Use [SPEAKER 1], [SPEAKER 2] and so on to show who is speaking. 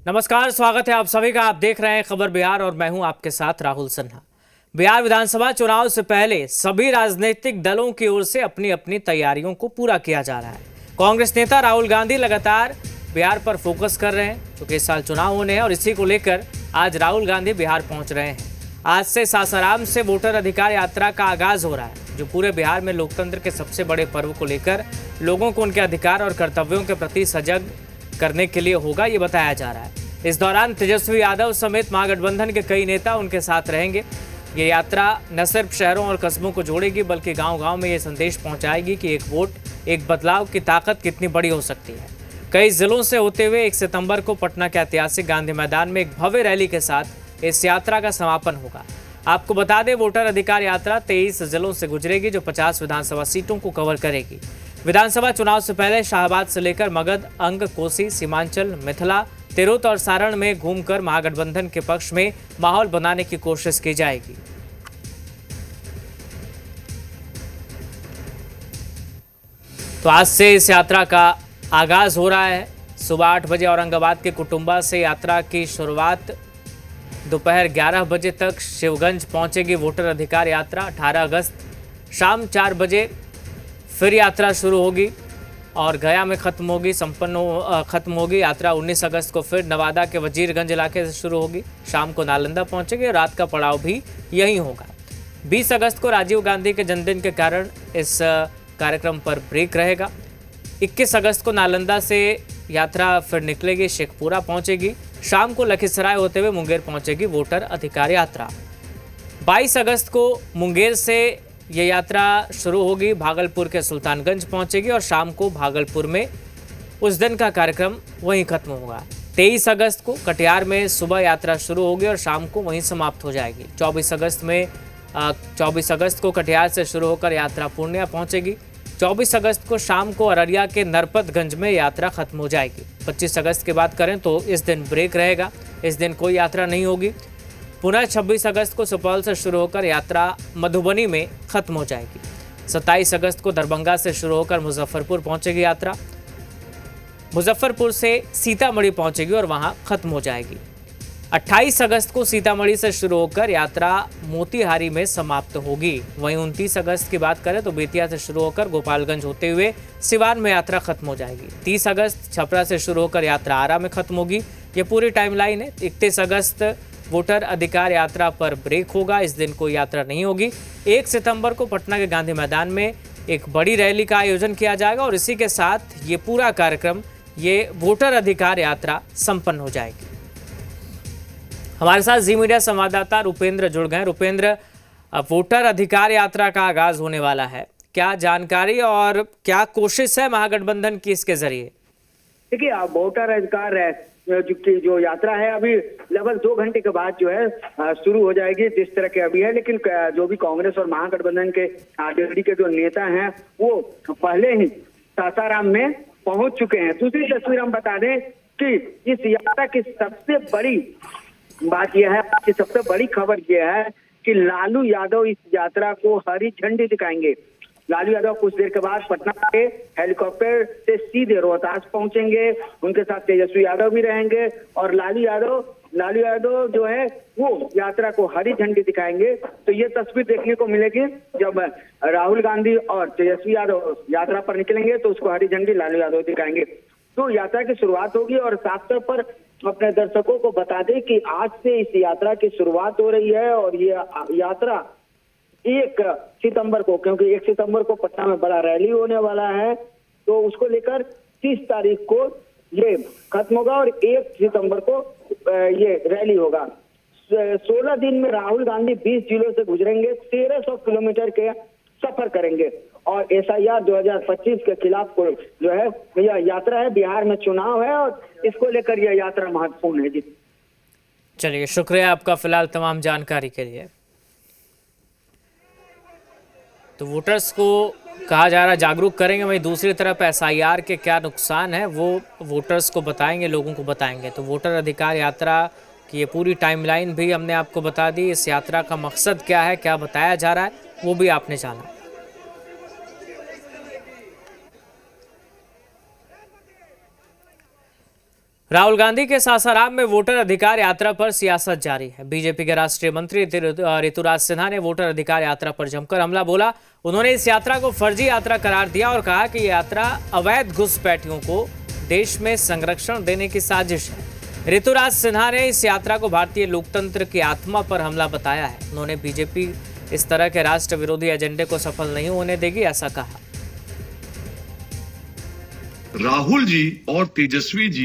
[SPEAKER 1] नमस्कार, स्वागत है आप सभी का। आप देख रहे हैं खबर बिहार और मैं हूं आपके साथ राहुल सिन्हा। बिहार विधानसभा चुनाव से पहले सभी राजनीतिक दलों की ओर से अपनी अपनी तैयारियों को पूरा किया जा रहा है। कांग्रेस नेता राहुल गांधी लगातार बिहार पर फोकस कर रहे हैं क्योंकि इस साल चुनाव होने हैं और इसी को लेकर आज राहुल गांधी बिहार पहुंच रहे हैं। आज से सासाराम से वोटर अधिकार यात्रा का आगाज हो रहा है, जो पूरे बिहार में लोकतंत्र के सबसे बड़े पर्व को लेकर लोगों को उनके अधिकार और कर्तव्यों के प्रति सजग करने के लिए होगा, ये बताया जा रहा है। इस दौरान तेजस्वी यादव समेत महागठबंधन के कई नेता उनके साथ रहेंगे। ये यात्रा न सिर्फ शहरों और कस्बों को जोड़ेगी बल्कि गांव-गांव में ये संदेश पहुंचाएगी कि एक वोट, एक बदलाव की ताकत कितनी बड़ी हो सकती है। कई जिलों से होते हुए 1 सितंबर को पटना के ऐतिहासिक गांधी मैदान में एक भव्य रैली के साथ इस यात्रा का समापन होगा। आपको बता दें, वोटर अधिकार यात्रा 23 जिलों से गुजरेगी, जो 50 विधानसभा सीटों को कवर करेगी। विधानसभा चुनाव से पहले शाहबाद से लेकर मगध, अंग, कोसी, सीमांचल, मिथिला, तिरहुत और सारण में घूमकर महागठबंधन के पक्ष में माहौल बनाने की कोशिश की जाएगी। तो आज से इस यात्रा का आगाज हो रहा है। सुबह 8 बजे औरंगाबाद के कुटुंबा से यात्रा की शुरुआत, दोपहर 11 बजे तक शिवगंज पहुंचेगी वोटर अधिकार यात्रा। 18 अगस्त शाम 4 बजे फिर यात्रा शुरू होगी और गया में खत्म होगी यात्रा। 19 अगस्त को फिर नवादा के वजीरगंज इलाके से शुरू होगी, शाम को नालंदा पहुंचेगी और रात का पड़ाव भी यहीं होगा। 20 अगस्त को राजीव गांधी के जन्मदिन के कारण इस कार्यक्रम पर ब्रेक रहेगा। 21 अगस्त को नालंदा से यात्रा फिर निकलेगी, शेखपुरा पहुंचेगी, शाम को लखीसराय होते हुए मुंगेर पहुंचेगी वोटर अधिकार यात्रा। 22 अगस्त को मुंगेर से ये यात्रा शुरू होगी, भागलपुर के सुल्तानगंज पहुंचेगी और शाम को भागलपुर में उस दिन का कार्यक्रम वहीं खत्म होगा। 23 अगस्त को कटिहार में सुबह यात्रा शुरू होगी और शाम को वहीं समाप्त हो जाएगी। 24 अगस्त को कटिहार से शुरू होकर यात्रा पूर्णिया पहुंचेगी। 24 अगस्त को शाम को अररिया के नरपतगंज में यात्रा खत्म हो जाएगी। 25 अगस्त की बात करें तो इस दिन ब्रेक रहेगा, इस दिन कोई यात्रा नहीं होगी। पुनः 26 अगस्त को सुपौल से शुरू होकर यात्रा मधुबनी में खत्म हो जाएगी। 27 अगस्त को दरभंगा से शुरू होकर मुजफ्फरपुर पहुंचेगी यात्रा, मुजफ्फरपुर से सीतामढ़ी पहुंचेगी और वहां खत्म हो जाएगी। 28 अगस्त को सीतामढ़ी से शुरू होकर यात्रा मोतिहारी में समाप्त होगी। वहीं 29 अगस्त की बात करें तो बेतिया से शुरू होकर गोपालगंज होते हुए सिवान में यात्रा खत्म हो जाएगी। 30 अगस्त छपरा से शुरू होकर यात्रा आरा में खत्म होगी। ये पूरी टाइमलाइन है। 31 अगस्त वोटर अधिकार यात्रा पर ब्रेक होगा, इस दिन कोई यात्रा नहीं होगी। 1 सितंबर को पटना के गांधी मैदान में एक बड़ी रैली का आयोजन किया जाएगा और इसी के साथ ये पूरा कार्यक्रम, ये वोटर अधिकार यात्रा संपन्न हो जाएगी। हमारे साथ जी मीडिया संवाददाता रुपेंद्र जुड़ गए। रुपेंद्र, वोटर अधिकार यात्रा का आगाज होने वाला है, क्या जानकारी और क्या कोशिश है महागठबंधन की इसके जरिए?
[SPEAKER 2] देखिए, वोटर अधिकार जो यात्रा है अभी लगभग 2 घंटे के बाद जो है शुरू हो जाएगी, जिस तरह के अभी है। लेकिन जो भी कांग्रेस और महागठबंधन के दिल्ली के जो नेता हैं वो पहले ही सासाराम में पहुंच चुके हैं। दूसरी तस्वीर हम बता दें कि इस यात्रा की सबसे बड़ी बात यह है, कि सबसे बड़ी खबर यह है कि लालू यादव इस यात्रा को हरी झंडी दिखाएंगे। लालू यादव कुछ देर के बाद पटना के हेलीकॉप्टर से सीधे रोहतास पहुंचेंगे, उनके साथ तेजस्वी यादव भी रहेंगे और लालू यादव जो है वो यात्रा को हरी झंडी दिखाएंगे। तो ये तस्वीर देखने को मिलेगी जब राहुल गांधी और तेजस्वी यादव यात्रा पर निकलेंगे तो उसको हरी झंडी लालू यादव दिखाएंगे। तो यात्रा की शुरुआत होगी और साफ तौर पर अपने दर्शकों को बता दें कि आज से इस यात्रा की शुरुआत हो रही है और ये यात्रा 1 सितंबर को, क्योंकि 1 सितंबर को पटना में बड़ा रैली होने वाला है, तो उसको लेकर 30 तारीख को ये खत्म होगा और 1 सितंबर को ये रैली होगा। 16 दिन में राहुल गांधी 20 जिलों से गुजरेंगे, 1300 किलोमीटर के सफर करेंगे और SIR 2025 के खिलाफ को जो है यह यात्रा है। बिहार में चुनाव है और इसको लेकर यह यात्रा महत्वपूर्ण है। जी
[SPEAKER 1] चलिए, शुक्रिया आपका फिलहाल तमाम जानकारी के लिए। तो वोटर्स को कहा जा रहा है जागरूक करेंगे, वहीं दूसरी तरफ SIR के क्या नुकसान है वो वोटर्स को बताएंगे, लोगों को बताएंगे। तो वोटर अधिकार यात्रा की ये पूरी टाइमलाइन भी हमने आपको बता दी। इस यात्रा का मकसद क्या है, क्या बताया जा रहा है, वो भी आपने जाना। राहुल गांधी के सासाराम में वोटर अधिकार यात्रा पर सियासत जारी है। बीजेपी के राष्ट्रीय मंत्री ऋतुराज सिन्हा ने वोटर अधिकार यात्रा पर जमकर हमला बोला। उन्होंने इस यात्रा को फर्जी यात्रा करार दिया और कहा कि ये यात्रा अवैध घुसपैठियों को देश में संरक्षण देने की साजिश है। ऋतुराज सिन्हा ने इस यात्रा को भारतीय लोकतंत्र की आत्मा पर हमला बताया है। उन्होंने बीजेपी इस तरह के राष्ट्र विरोधी एजेंडे को सफल नहीं होने देगी, ऐसा कहा।
[SPEAKER 3] राहुल जी और तेजस्वी जी